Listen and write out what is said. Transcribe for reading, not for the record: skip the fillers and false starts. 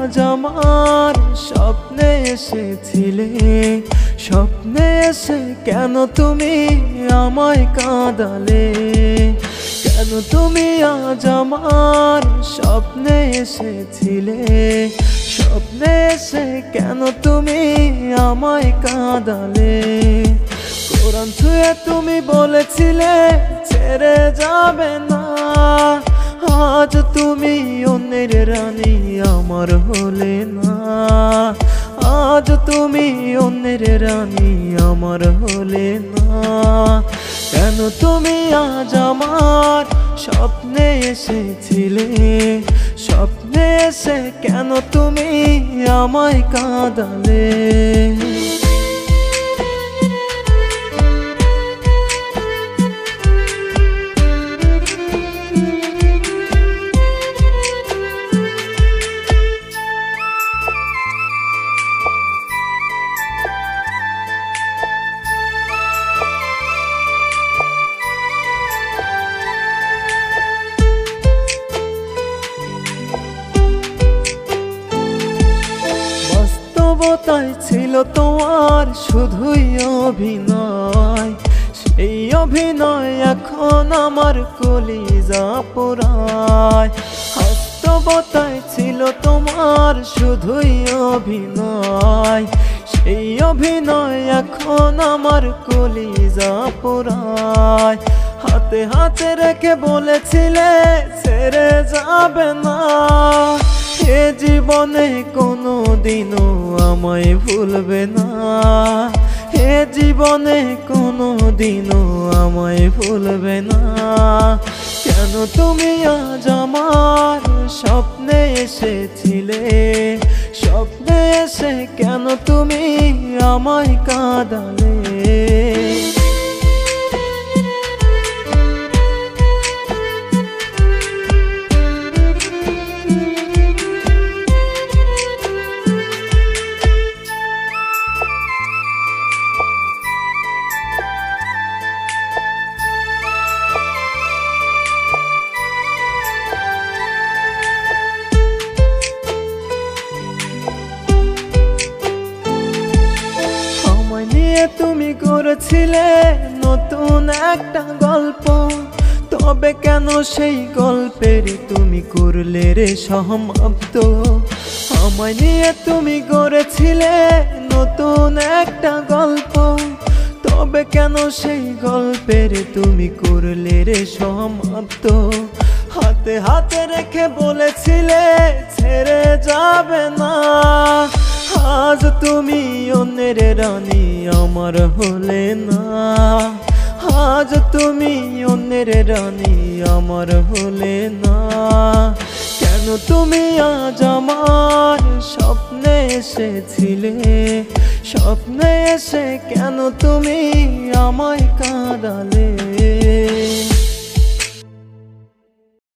আজ আমার স্বপ্নে এসেছিলে, স্বপ্নে এসে কেন তুমি আমায় কাঁদালে? কেন তুমি আজ আমার স্বপ্নে এসেছিলে, স্বপ্নে এসে কেন তুমি আমায় কাঁদালে? কোরআন ছুঁয়ে তুমি বলেছিলে ছেড়ে যাবে না, আজ তুমি অন্যের রানী আমার হলে না, আজ তুমি অন্যের রানী আমার হলে না। কেন তুমি আজ আমার স্বপ্নে এসেছিলে, স্বপ্নে এসে কেন তুমি আমায় কাঁদালে? বাস্তবতায় ছিল তোমার শুধুই অভিনয়, সেই অভিনয় এখন আমার কলিজা পোড়ায়। বাস্তবতায় ছিল তোমার শুধুই অভিনয়, সেই অভিনয় এখন আমার কলিজা পোড়ায়। হাতে হাতে রেখে বলেছিলে ছেড়ে যাবে না, এ জীবনে কোনো দিনও আমায় ভুলবে না, এ জীবনে কোনো দিনও আমায় ভুলবে না। কেন তুমি আজ আমার স্বপ্নে এসেছিলে, স্বপ্নে এসে কেন তুমি আমায় কাঁদালে? তুমি করেছিলে নতুন একটা গল্প, তবে কেন সেই গল্পের তুমি করলে রে সমাপ্ত? আমায় নিয়ে তুমি করেছিলে নতুন একটা গল্প, তবে কেন সেই গল্পের তুমি করলে রে সমাপ্ত? হাতে হাতে রেখে বলেছিলে ছেড়ে যাবে না, আজ তুমি অন্যের রানী আমার হলে না, আজ তুমি অন্যের রানী আমার হলে না। কেন তুমি আজ আমার স্বপ্নে এসেছিলে, স্বপ্নে এসে কেন তুমি আমায় কাঁদালে?